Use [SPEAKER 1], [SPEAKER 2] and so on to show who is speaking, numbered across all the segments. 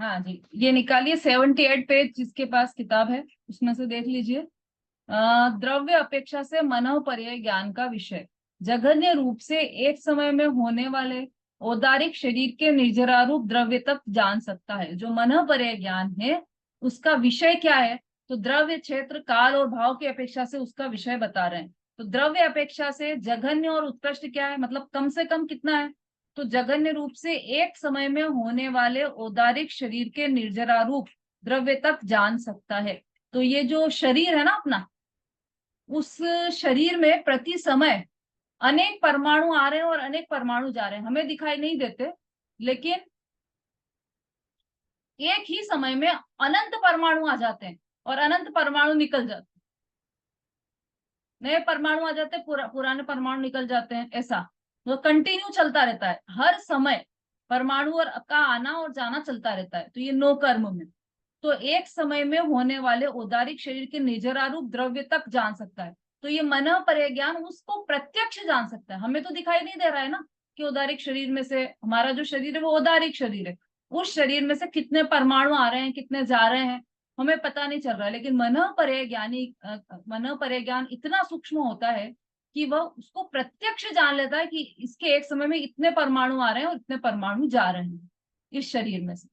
[SPEAKER 1] हाँ जी, ये निकालिए 78 पेज जिसके पास किताब है उसमें से देख लीजिए। द्रव्य अपेक्षा से मनोपर्य ज्ञान का विषय जघन्य रूप से एक समय में होने वाले औदारिक शरीर के निर्जरारूप द्रव्य तक जान सकता है। जो मनोपर्य ज्ञान है उसका विषय क्या है? तो द्रव्य, क्षेत्र, काल और भाव की अपेक्षा से उसका विषय बता रहे हैं। तो द्रव्य अपेक्षा से जघन्य और उत्कृष्ट क्या है, मतलब कम से कम कितना है? तो जघन्य रूप से एक समय में होने वाले औदारिक शरीर के निर्जरारूप द्रव्य तक जान सकता है। तो ये जो शरीर है ना अपना, उस शरीर में प्रति समय अनेक परमाणु आ रहे हैं और अनेक परमाणु जा रहे हैं, हमें दिखाई नहीं देते, लेकिन एक ही समय में अनंत परमाणु आ जाते हैं और अनंत परमाणु निकल जाते हैं। नए परमाणु आ जाते हैं, पुराने परमाणु निकल जाते हैं, ऐसा वो कंटिन्यू चलता रहता है। हर समय परमाणु और का आना और जाना चलता रहता है। तो ये नो कर्म में तो एक समय में होने वाले औदारिक शरीर के निजरारूप द्रव्य तक जान सकता है। तो ये मन पर ज्ञान उसको प्रत्यक्ष जान सकता है। हमें तो दिखाई नहीं दे रहा है ना कि औदारिक शरीर में से, हमारा जो शरीर है वो औदारिक शरीर है, उस शरीर में से कितने परमाणु आ रहे हैं, कितने जा रहे हैं, हमें पता नहीं चल रहा है। लेकिन मन पर ज्ञान इतना सूक्ष्म होता है कि वह उसको प्रत्यक्ष जान लेता है कि इसके एक समय में इतने परमाणु आ रहे हैं और इतने परमाणु जा रहे हैं इस शरीर में से।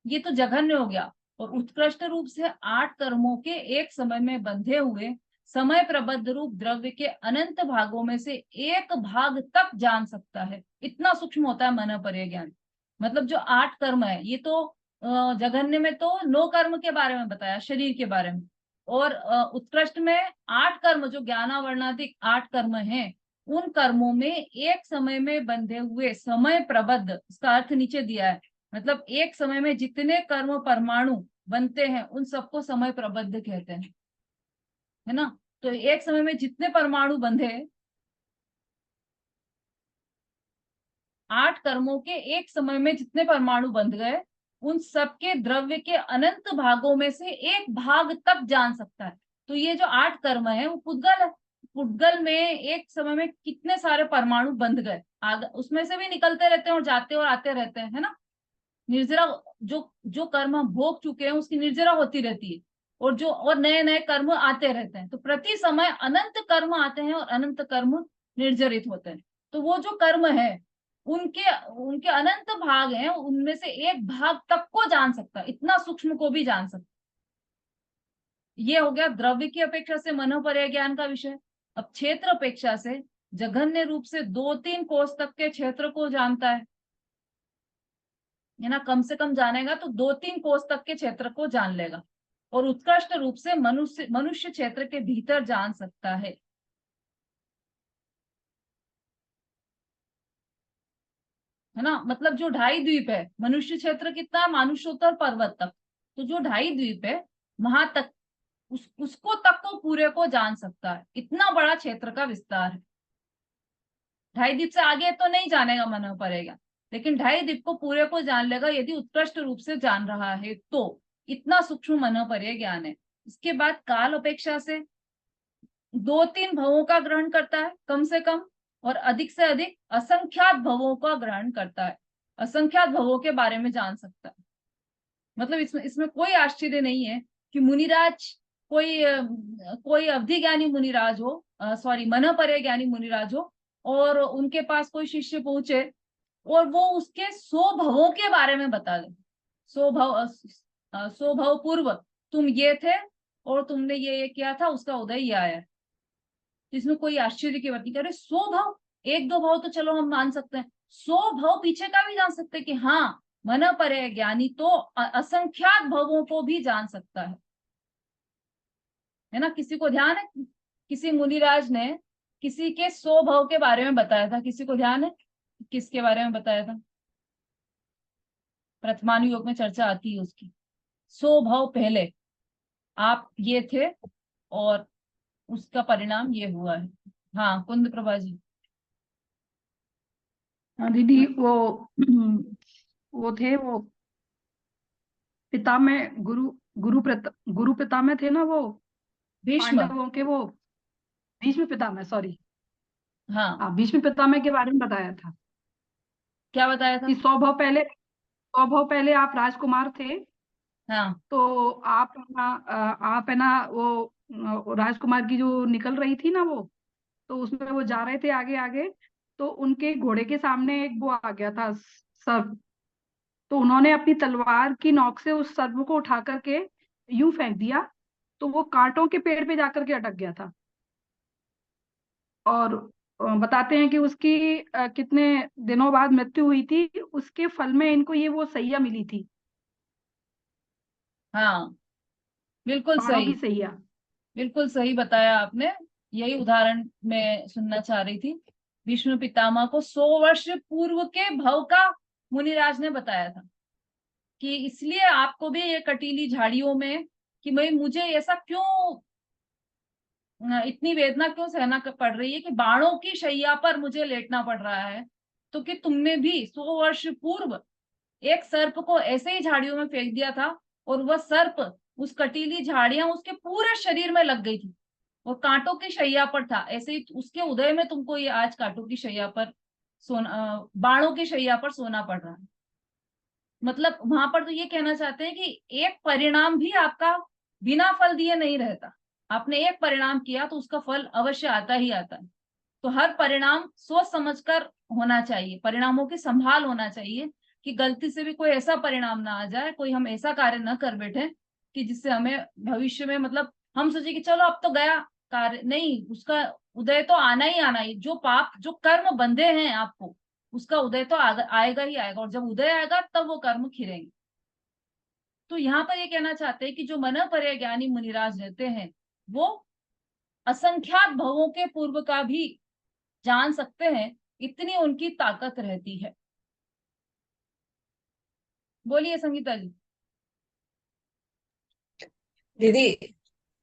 [SPEAKER 1] ये तो जघन्य हो गया। और उत्कृष्ट रूप से 8 कर्मों के एक समय में बंधे हुए समय प्रबद्ध रूप द्रव्य के अनंत भागों में से एक भाग तक जान सकता है। इतना सूक्ष्म होता है मन पर ज्ञान। मतलब जो 8 कर्म है, ये तो जघन्य में तो 9 कर्म के बारे में बताया, शरीर के बारे में। और उत्कृष्ट में 8 कर्म, जो ज्ञानावर्णाधिक 8 कर्म हैं, उन कर्मों में एक समय में बंधे हुए समय प्रबद्ध, इसका अर्थ नीचे दिया है, मतलब एक समय में जितने कर्म परमाणु बनते हैं उन सबको समय प्रबद्ध कहते हैं, है ना। तो एक समय में जितने परमाणु बंधे, 8 कर्मों के एक समय में जितने परमाणु बंध गए, उन सबके द्रव्य के अनंत भागों में से एक भाग तक जान सकता है। तो ये जो 8 कर्म है वो पुद्गल है। पुद्गल में एक समय में कितने सारे परमाणु बंध गए, उसमें से भी निकलते रहते हैं और जाते और आते रहते हैं, है ना। निर्जरा, जो जो कर्म हम भोग चुके हैं उसकी निर्जरा होती रहती है, और नए नए कर्म आते रहते हैं। तो प्रति समय अनंत कर्म आते हैं और अनंत कर्म निर्जरित होते हैं। तो वो जो कर्म है उनके उनके अनंत भाग हैं, उनमें से एक भाग तक को जान सकता है, इतना सूक्ष्म को भी जान सकता है। ये हो गया द्रव्य की अपेक्षा से मनोपर्य ज्ञान का विषय। अब क्षेत्र अपेक्षा से जघन्य रूप से 2-3 कोस तक के क्षेत्र को जानता है ना। कम से कम जानेगा तो 2-3 कोस तक के क्षेत्र को जान लेगा। और उत्कृष्ट रूप से मनुष्य मनुष्य क्षेत्र के भीतर जान सकता है ना। मतलब जो 2.5 द्वीप है, मनुष्य क्षेत्र कितना है, मानुषोत्तर पर्वत तक, तो जो 2.5 द्वीप है वहां तक, उसको तक को पूरे को जान सकता है। इतना बड़ा क्षेत्र का विस्तार है। 2.5 द्वीप से आगे तो नहीं जानेगा, मन पड़ेगा, लेकिन 2.5 द्वीप को पूरे को जान लेगा यदि उत्कृष्ट रूप से जान रहा है तो। इतना सूक्ष्म मनोपर्य ज्ञान है। इसके बाद काल अपेक्षा से 2-3 भवों का ग्रहण करता है कम से कम, और अधिक से अधिक असंख्यात भवों का ग्रहण करता है। असंख्यात भवों के बारे में जान सकता है। मतलब इसमें इसमें कोई आश्चर्य नहीं है कि मुनिराज, कोई अवधि ज्ञानी मुनिराज हो, सॉरी मनोपर्य ज्ञानी मुनिराज हो, और उनके पास कोई शिष्य पहुंचे और वो उसके 100 भवों के बारे में बता दे। 100 भव पूर्व तुम ये थे और तुमने ये किया था, उसका उदय ये आया है। इसमें कोई आश्चर्य की बात नहीं करे। 100 भाव, 1-2 भाव तो चलो हम मान सकते हैं, 100 भाव पीछे का भी जान सकते हैं कि हाँ, मन पर है ज्ञानी तो असंख्यात भवों को भी जान सकता है ना। किसी को ध्यान है, किसी मुनिराज ने किसी के 100 भाव के बारे में बताया था, किसी को ध्यान है किसके बारे में बताया था? प्रथमानुयोग में चर्चा आती है उसकी। 100 भाव पहले आप ये थे और उसका परिणाम ये हुआ है। हाँ कुंद प्रभा जी।
[SPEAKER 2] हाँ दीदी, वो थे वो पितामह गुरु पितामह थे ना वो,
[SPEAKER 1] भीष्म।
[SPEAKER 2] पांडवों के वो भीष्म पितामह, सॉरी।
[SPEAKER 1] हाँ,
[SPEAKER 2] हाँ, भीष्म पितामह के बारे में बताया था
[SPEAKER 1] क्या बताया था?
[SPEAKER 2] कि 100 भाव पहले स्वभाव पहले आप राजकुमार थे,
[SPEAKER 1] हाँ
[SPEAKER 2] तो आप है ना वो राजकुमार की जो निकल रही थी ना वो, तो उसमें वो जा रहे थे आगे आगे, तो उनके घोड़े के सामने एक वो आ गया था, सर्प। तो उन्होंने अपनी तलवार की नोक से उस सर्प को उठा करके यूं फेंक दिया, तो वो कांटों के पेड़ पे जाकर के अटक गया था। और बताते हैं कि उसकी कितने दिनों बाद मृत्यु हुई थी, उसके फल में इनको ये वो सैया मिली थी,
[SPEAKER 1] हाँ, बिल्कुल
[SPEAKER 2] बाणों की
[SPEAKER 1] सही,
[SPEAKER 2] सैया।
[SPEAKER 1] बिल्कुल सही बताया आपने। यही उदाहरण मैं सुनना चाह रही थी। भीष्म पितामह को 100 वर्ष पूर्व के भव का मुनिराज ने बताया था कि इसलिए आपको भी ये कटीली झाड़ियों में, कि भाई मुझे ऐसा क्यों, इतनी वेदना क्यों सहना पड़ रही है कि बाणों की शैया पर मुझे लेटना पड़ रहा है। तो कि तुमने भी 100 वर्ष पूर्व एक सर्प को ऐसे ही झाड़ियों में फेंक दिया था, और वह सर्प, उस कटीली झाड़ियां उसके पूरे शरीर में लग गई थी, और कांटों की शैया पर था। ऐसे ही उसके उदय में तुमको ये आज कांटों की शैया पर सोना, बाणों की शैया पर सोना पड़ रहा है। मतलब वहां पर तो ये कहना चाहते हैं कि एक परिणाम भी आपका बिना फल दिए नहीं रहता। आपने एक परिणाम किया तो उसका फल अवश्य आता ही आता है। तो हर परिणाम सोच समझकर होना चाहिए, परिणामों की संभाल होना चाहिए, कि गलती से भी कोई ऐसा परिणाम ना आ जाए, कोई हम ऐसा कार्य न कर बैठे कि जिससे हमें भविष्य में, मतलब हम सोचे कि चलो अब तो गया कार्य, नहीं, उसका उदय तो आना ही आना ही। जो पाप, जो कर्म बंधे हैं आपको, उसका उदय तो आएगा ही आएगा, और जब उदय आएगा तब वो कर्म खिलेंगे। तो यहाँ पर ये कहना चाहते हैं कि जो मन परे ज्ञानी मुनिराज रहते हैं, वो असंख्यात भवों के पूर्व का भी जान सकते हैं, इतनी उनकी ताकत रहती है। बोलिए संगीता जी।
[SPEAKER 3] दीदी,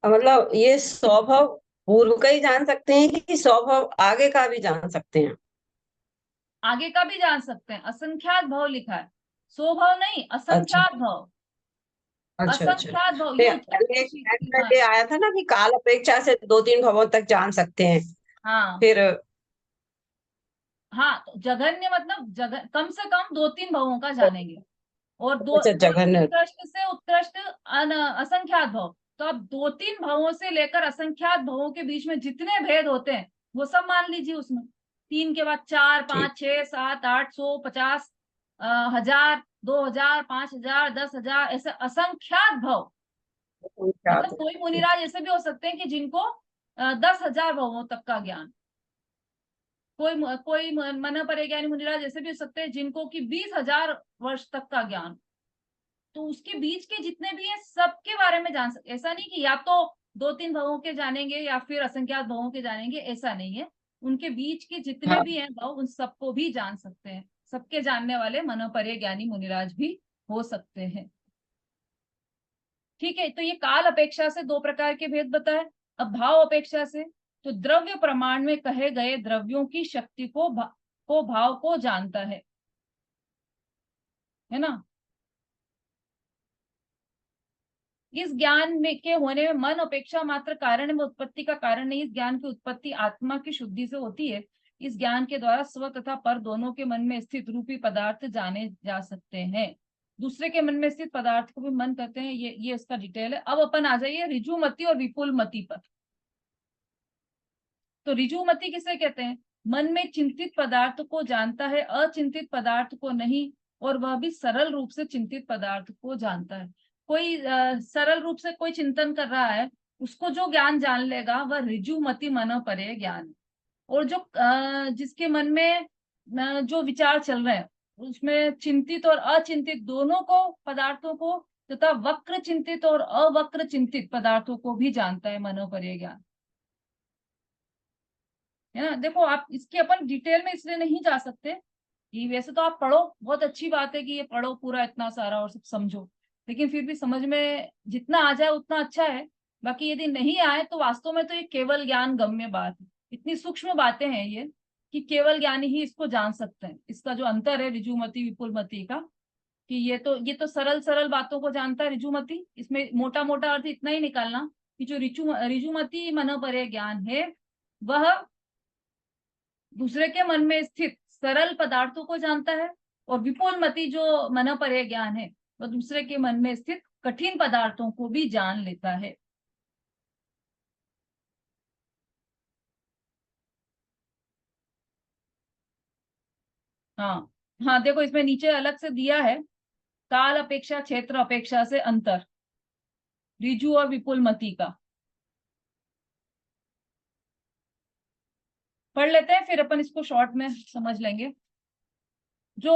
[SPEAKER 3] मतलब ये स्वभाव पूर्व का ही जान सकते हैं कि स्वभाव आगे का भी जान सकते हैं?
[SPEAKER 1] आगे का भी जान सकते हैं, असंख्यात भव लिखा है, सौ भव नहीं,
[SPEAKER 3] अच्छा,
[SPEAKER 1] असंख्यात भव।
[SPEAKER 3] अच्छा, अच्छा।
[SPEAKER 1] असंख्यात भव,
[SPEAKER 3] नहीं,
[SPEAKER 1] ये
[SPEAKER 3] पहले एक
[SPEAKER 1] उच्चारण
[SPEAKER 3] लाइन
[SPEAKER 1] हाँ।
[SPEAKER 3] में ये आया था ना कि काल अपेक्षा से 2-3 भवों तक जान सकते हैं।
[SPEAKER 1] हाँ
[SPEAKER 3] फिर
[SPEAKER 1] हाँ, तो जघन्य मतलब कम से कम 2-3 भवों का जानेंगे, और दो
[SPEAKER 3] अच्छा,
[SPEAKER 1] बोले
[SPEAKER 3] जघन्य।
[SPEAKER 1] उत्कृष्ट से उत्कृष्ट असंख्यात भव। तो अब 2-3 भवों से लेकर असंख्यात भवों के बीच में जितने भेद होते हैं वो सब मान लीजिए उसमें। 3 के बाद 4,
[SPEAKER 3] ठीक।
[SPEAKER 1] 5, 6, 7, 8, 100, 50, 1000, 2000, 5000, 10,000, ऐसे असंख्यात भव।
[SPEAKER 3] क्या
[SPEAKER 1] मतलब
[SPEAKER 3] तो?
[SPEAKER 1] कोई मुनिराज ऐसे भी हो सकते हैं कि जिनको 10,000 भवों तक का ज्ञान, कोई मन पर ज्ञानी मुनिराज ऐसे भी हो सकते हैं जिनको कि 20,000 वर्ष तक का ज्ञान। तो उसके बीच के जितने भी हैं सबके बारे में जान सकते, ऐसा नहीं कि या तो 2-3 भवों के जानेंगे या फिर असंख्यात भवों के जानेंगे, ऐसा नहीं है। उनके बीच के जितने
[SPEAKER 3] हाँ।
[SPEAKER 1] भी हैं भव, उन सबको भी जान सकते हैं। सबके जानने वाले मनोपर्य ज्ञानी मुनिराज भी हो सकते हैं। ठीक है, तो ये काल अपेक्षा से 2 प्रकार के भेद बताए। अब भाव अपेक्षा से, तो द्रव्य प्रमाण में कहे गए द्रव्यों की शक्ति को भाव को जानता है ना। इस ज्ञान में के होने में मन अपेक्षा मात्र कारण में उत्पत्ति का कारण नहीं। इस ज्ञान की उत्पत्ति आत्मा की शुद्धि से होती है। इस ज्ञान के द्वारा स्व तथा पर दोनों के मन में स्थित रूपी पदार्थ जाने जा सकते हैं। दूसरे के मन में स्थित पदार्थ को भी मन कहते हैं। ये इसका डिटेल है। अब अपन आ जाइए ऋजुमति और विपुलमति पर। तो ऋजुमति किसे कहते हैं? मन में चिंतित पदार्थ को जानता है, अचिंतित पदार्थ को नहीं, और वह भी सरल रूप से चिंतित पदार्थ को जानता है। कोई सरल रूप से कोई चिंतन कर रहा है, उसको जो ज्ञान जान लेगा वह ऋजुमति मनोपरे ज्ञान है। और जो जिसके मन में जो विचार चल रहे हैं, उसमें चिंतित और अचिंतित दोनों को, पदार्थों को, तथा वक्र चिंतित और अवक्र चिंतित पदार्थों को भी जानता है मनोपरे ज्ञान, है ना। देखो आप इसके अपन डिटेल में इसलिए नहीं जा सकते कि वैसे तो आप पढ़ो, बहुत अच्छी बात है कि ये पढ़ो पूरा इतना सारा और सब समझो, लेकिन फिर भी समझ में जितना आ जाए उतना अच्छा है। बाकी यदि नहीं आए तो वास्तव में तो ये केवल ज्ञान गम्य बात है। इतनी सूक्ष्म बातें हैं ये कि केवल ज्ञानी ही इसको जान सकते हैं। इसका जो अंतर है ऋजुमति विपुलमति का, कि ये तो सरल सरल बातों को जानता है ऋजुमति। इसमें मोटा मोटा अर्थ इतना ही निकालना कि जो ऋजुमति मनोपरे ज्ञान है, वह दूसरे के मन में स्थित सरल पदार्थों को जानता है, और विपुलमति जो मन परे ज्ञान है वह दूसरे के मन में स्थित कठिन पदार्थों को भी जान लेता है। हाँ हाँ, देखो इसमें नीचे अलग से दिया है, काल अपेक्षा क्षेत्र अपेक्षा से अंतर ऋजु और विपुलमति का। पढ़ लेते हैं फिर अपन इसको शॉर्ट में समझ लेंगे। जो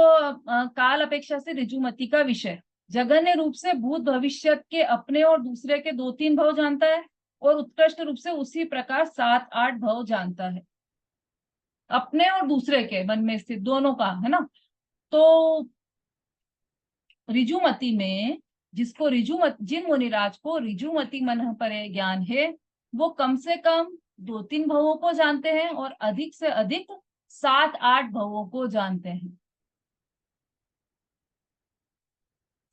[SPEAKER 1] काल अपेक्षा से ऋजुमति का विषय, जघन्य रूप से भूत भविष्य के अपने और दूसरे के 2-3 भव जानता है और उत्कृष्ट रूप से उसी प्रकार 7-8 भव जानता है। अपने और दूसरे के मन में स्थित दोनों का है ना। तो ऋजुमति में जिसको जिन मुनिराज को ऋजुमति मन परे ज्ञान है वो कम से कम 2-3 भवों को जानते हैं और अधिक से अधिक 7-8 भवों को जानते हैं।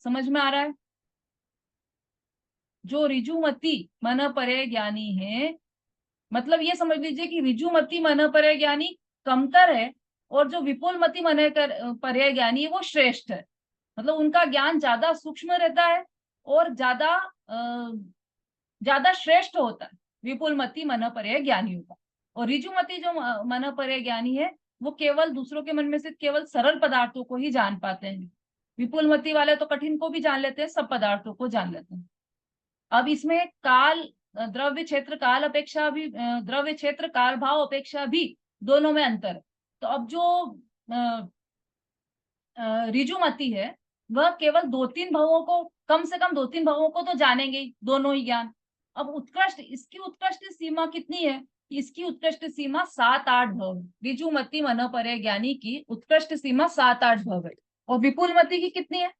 [SPEAKER 1] समझ में आ रहा है? जो ऋजुमति मन परे ज्ञानी है, मतलब ये समझ लीजिए कि ऋजुमति मन परे ज्ञानी कमतर है और जो विपुलमति मन परे ज्ञानी है वो श्रेष्ठ है। मतलब उनका ज्ञान ज्यादा सूक्ष्म रहता है और ज्यादा श्रेष्ठ होता है विपुलमति मन परे ज्ञानियों का। और ऋजुमति जो मन परे ज्ञानी है वो केवल दूसरों के मन में से केवल सरल पदार्थों को ही जान पाते हैं। विपुलमति वाले तो कठिन को भी जान लेते हैं, सब पदार्थों को जान लेते हैं। अब इसमें काल द्रव्य क्षेत्र काल अपेक्षा भी द्रव्य क्षेत्र काल भाव अपेक्षा भी दोनों में अंतर है। तो अब जो ऋजुमति है वह केवल 2-3 भवों को, कम से कम 2-3 भवों को तो जानेंगे ही, दोनों ही ज्ञान। अब उत्कृष्ट, इसकी उत्कृष्ट सीमा कितनी है? इसकी उत्कृष्ट सीमा 7-8 भव। ऋजुमति मन परे ज्ञानी की उत्कृष्ट सीमा 7-8 भव है। और विपुलमति की कितनी है?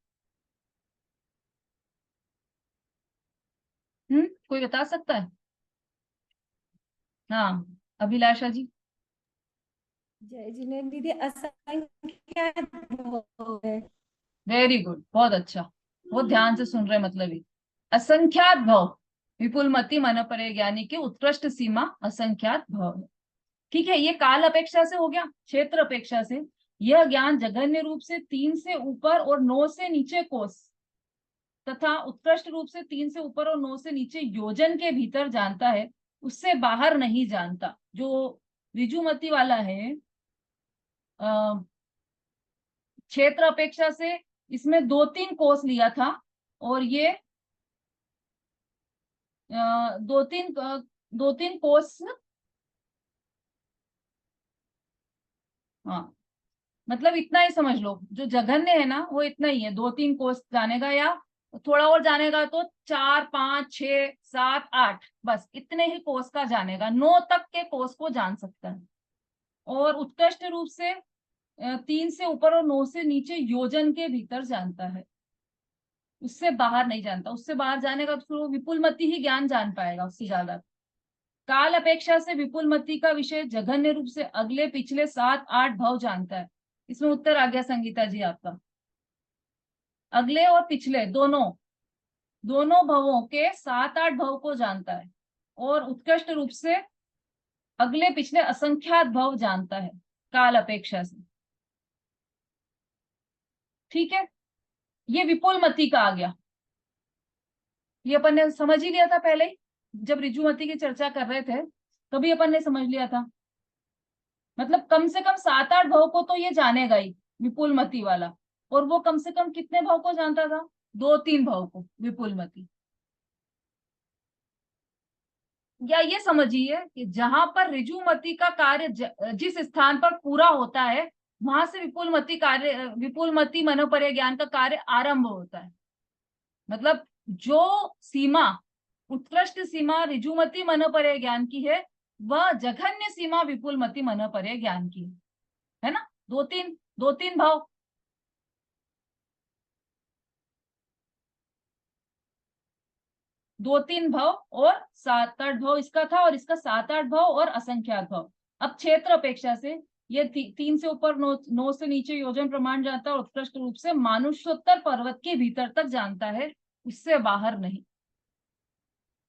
[SPEAKER 1] कोई बता सकता है? हाँ, अभिलाषा जी।
[SPEAKER 4] जय जिनेन्द्र दीदी, असंख्यात भव है।
[SPEAKER 1] वेरी गुड, बहुत अच्छा, बहुत ध्यान से सुन रहे मतलब ही। असंख्यात भव, विपुलमति मन परे ज्ञानी की उत्कृष्ट सीमा असंख्यात भव है। ठीक है, ये काल अपेक्षा से हो गया। क्षेत्र अपेक्षा से यह ज्ञान जघन्य रूप से 3 से ऊपर और 9 से नीचे कोस तथा उत्कृष्ट रूप से 3 से ऊपर और 9 से नीचे योजन के भीतर जानता है, उससे बाहर नहीं जानता। जो ऋजुमति वाला है क्षेत्र अपेक्षा से इसमें 2-3 कोस लिया था और ये 2-3 कोस, हाँ मतलब इतना ही समझ लो। जो जघन्य है ना वो इतना ही है, 2-3 कोस जानेगा या थोड़ा और जानेगा तो 4, 5, 6, 7, 8 बस इतने ही कोस का जानेगा। 9 तक के कोस को जान सकता है। और उत्कृष्ट रूप से 3 से ऊपर और 9 से नीचे योजन के भीतर जानता है, उससे बाहर नहीं जानता। उससे बाहर जानेगा तो फिर वो विपुलमति ही ज्ञान जान पाएगा, उससे ज्यादा। काल अपेक्षा से विपुलमति का विषय जघन्य रूप से अगले पिछले 7-8 भव जानता है। इसमें उत्तर आ गया संगीता जी आपका। अगले और पिछले दोनों भवों के 7-8 भव को जानता है और उत्कृष्ट रूप से अगले पिछले असंख्यात भव जानता है काल अपेक्षा से। ठीक है, ये विपुलमति का आ गया। ये अपन ने समझ ही लिया था पहले ही, जब ऋजुमति की चर्चा कर रहे थे तभी अपन ने समझ लिया था। मतलब कम से कम 7-8 भव को तो ये जानेगा ही विपुलमति वाला। और वो कम से कम कितने भव को जानता था? 2-3 भव को विपुलमति। या ये समझिए कि जहां पर ऋजुमति का कार्य जिस स्थान पर पूरा होता है वहां से विपुलमति मनोपरे ज्ञान का कार्य आरंभ होता है। मतलब जो सीमा, उत्कृष्ट सीमा ऋजुमति मनोपरे ज्ञान की है वह जघन्य सीमा विपुलमति मनोपरे ज्ञान की है ना। 2-3 भाव। दो तीन भव और 7-8 भव इसका था और इसका 7-8 भव और असंख्यात भव। अब क्षेत्र अपेक्षा से ये 3 से ऊपर 9 से नीचे योजन प्रमाण जानता है और उत्कृष्ट रूप से मानुषोत्तर पर्वत के भीतर तक जानता है, उससे बाहर नहीं।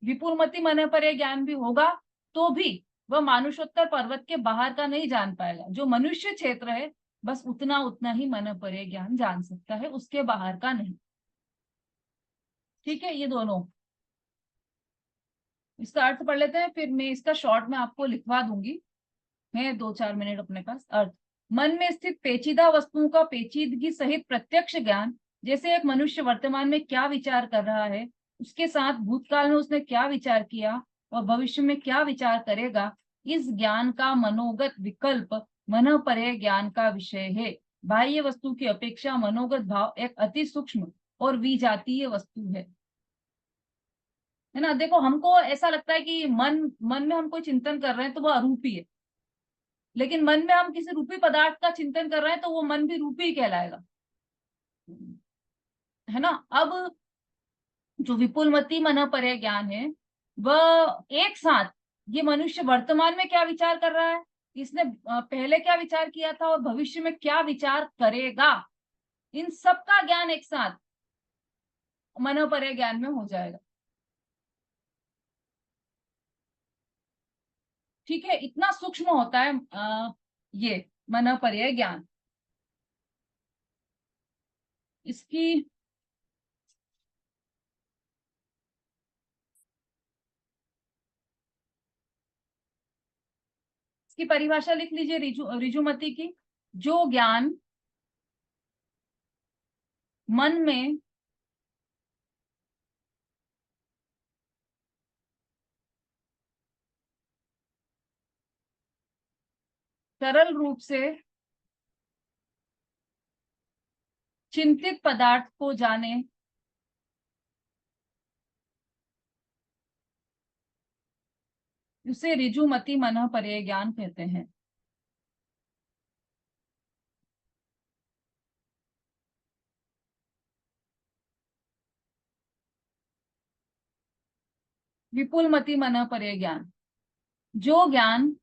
[SPEAKER 1] विपुलमति मन पर ज्ञान भी होगा तो भी वह मानुषोत्तर पर्वत के बाहर का नहीं जान पाएगा। जो मनुष्य क्षेत्र है बस उतना उतना ही मन परे ज्ञान जान सकता है, उसके बाहर का नहीं। ठीक है, ये दोनों इसका अर्थ पढ़ लेते हैं, फिर मैं इसका शॉर्ट में आपको लिखवा दूंगी। मैं 2-4 मिनट अपने पास। अर्थ: मन में स्थित पेचीदा वस्तुओं का पेचीदगी सहित प्रत्यक्ष ज्ञान। जैसे एक मनुष्य वर्तमान में क्या विचार कर रहा है, उसके साथ भूतकाल में उसने क्या विचार किया और भविष्य में क्या विचार करेगा, इस ज्ञान का मनोगत विकल्प मन परे ज्ञान का विषय है। बाह्य वस्तु की अपेक्षा मनोगत भाव एक अति सूक्ष्म और विजातीय वस्तु है ना। देखो, हमको ऐसा लगता है कि मन मन में हम कोई चिंतन कर रहे हैं तो वो अरूपी है, लेकिन मन में हम किसी रूपी पदार्थ का चिंतन कर रहे हैं तो वो मन भी रूपी ही कहलाएगा, है ना। अब जो विपुलमति मन परे ज्ञान है, वह एक साथ ये मनुष्य वर्तमान में क्या विचार कर रहा है, इसने पहले क्या विचार किया था और भविष्य में क्या विचार करेगा, इन सब का ज्ञान एक साथ मन परे ज्ञान में हो जाएगा। ठीक है, इतना सूक्ष्म होता है ये मन परे ज्ञान। इसकी इसकी परिभाषा लिख लीजिए ऋजुमति की। जो ज्ञान मन में सरल रूप से चिंतित पदार्थ को जाने, उसे ऋजुमति मन परे ज्ञान कहते हैं। विपुलमति मन परे ज्ञान: जो ज्ञान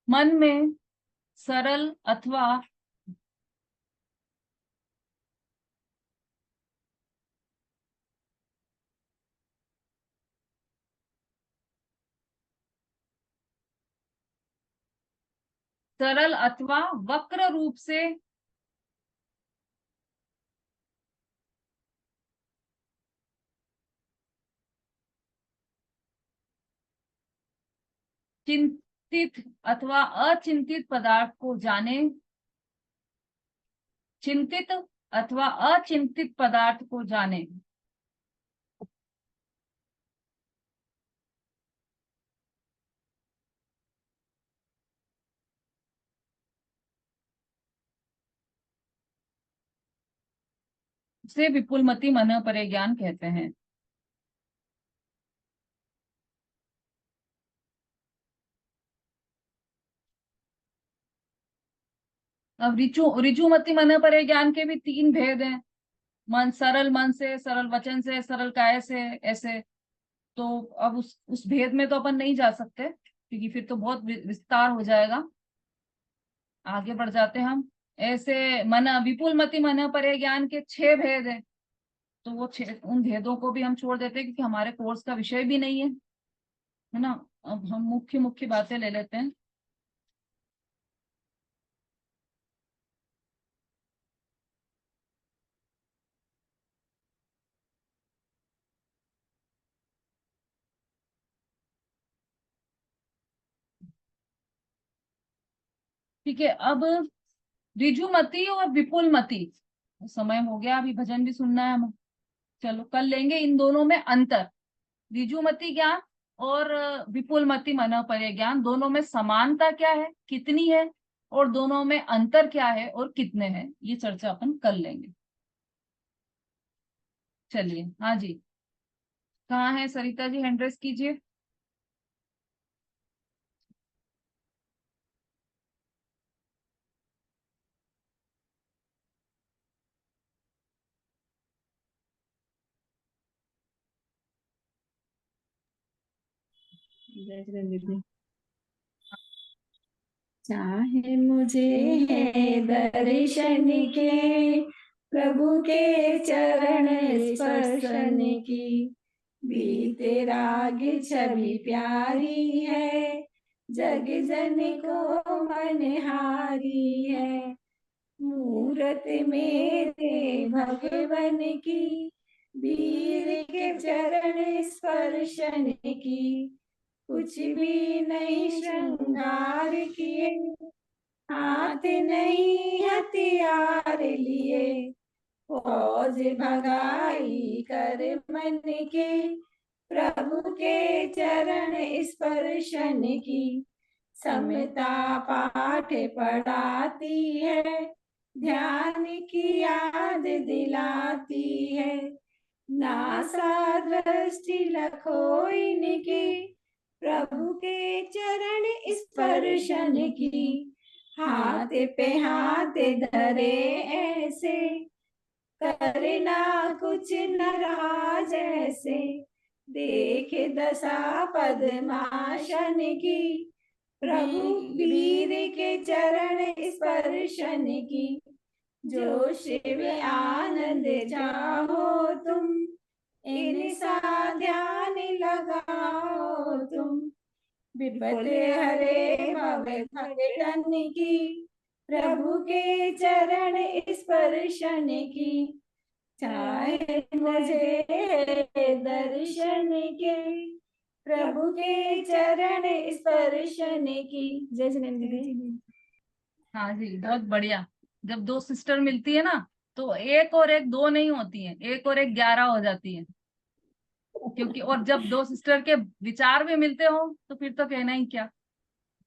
[SPEAKER 1] मन में सरल अथवा वक्र रूप से चिंतित अथवा अचिंतित पदार्थ को जाने, चिंतित अथवा अचिंतित पदार्थ को जाने, उसे विपुलमति मन परे ज्ञान कहते हैं। अब ऋजुमति मन परे ज्ञान के भी 3 भेद हैं। मन से, सरल वचन से, सरल काय से, ऐसे। तो अब उस भेद में तो अपन नहीं जा सकते, क्योंकि फिर तो बहुत विस्तार हो जाएगा। आगे बढ़ जाते हैं हम। ऐसे विपुलमति मन परे ज्ञान के 6 भेद हैं। तो वो उन भेदों को भी हम छोड़ देते हैं, क्योंकि हमारे कोर्स का विषय भी नहीं है ना। अब हम मुख्य मुख्य बातें ले लेते हैं। ठीक है, अब ऋजुमति और विपुलमति, समय हो गया, अभी भजन भी सुनना है हमें। चलो कर लेंगे इन दोनों में अंतर। ऋजुमति ज्ञान और विपुलमति मन परे ज्ञान, दोनों में समानता क्या है, कितनी है, और दोनों में अंतर क्या है और कितने हैं, ये चर्चा अपन कर लेंगे। चलिए, हाँ जी, कहाँ है सरिता जी, हैंड रेस कीजिए।
[SPEAKER 4] जय जिनेन्द्र दीदी। चाहे मुझे है दर्शन के प्रभु के चरण स्पर्शन की। बीते राग छवि प्यारी है, जग जन को मनहारी है। मूरत मेरे भगवन की, वीर के चरण स्पर्शन की। कुछ भी नहीं श्रृंगार किए, हाथ नहीं हथियार लिए। फौज भगाई कर मन के, प्रभु के चरण स्पर्शन की। समता पाठ पढ़ाती है, ध्यान की याद दिलाती है। नासा दृष्टि लखो इनकी, प्रभु के चरण स्पर्शन की। हाथ पे हाथ धरे ऐसे, करना कुछ न रहा जैसे। देख दशा पद्मासन की, प्रभु वीर के चरण स्पर्शन की। जो शिव आनंद चाहो तुम, इन सा ध्यान लगाओ तुम। विपद हरे भव भगतन की, प्रभु के चरण स्पर्शन की। चाहे मुझे दर्शन के, प्रभु के चरण स्पर्शन की। जय जिनेंद्र दीदी।
[SPEAKER 1] हाँ जी, बहुत बढ़िया। जब दो सिस्टर मिलती है ना, तो एक और एक दो नहीं होती है, एक और एक 11 हो जाती है। क्योंकि और जब दो सिस्टर के विचार भी मिलते हो तो फिर तो कहना ही क्या।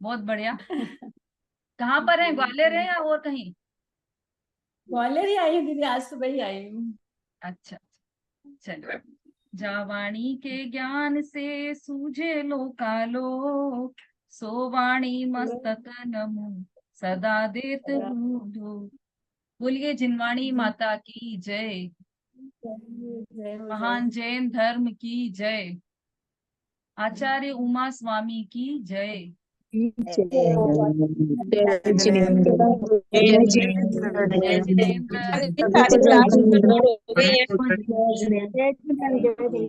[SPEAKER 1] बहुत बढ़िया। कहाँ पर है, ग्वालियर है या और कहीं?
[SPEAKER 4] ग्वालियर ही आई हूँ दीदी, आज सुबह ही आई हूँ।
[SPEAKER 1] अच्छा, चलो। जावाणी के ज्ञान से सूझे लोकालोक, सो वाणी मस्तक नमो सदा देत रूधो। बोलिए जिनवाणी माता की जय, महान जैन धर्म की जय, आचार्य उमा स्वामी की जय।
[SPEAKER 3] जय जिनेंद्र।
[SPEAKER 1] जय जिनेंद्र।
[SPEAKER 3] सारी क्लास हो गई है।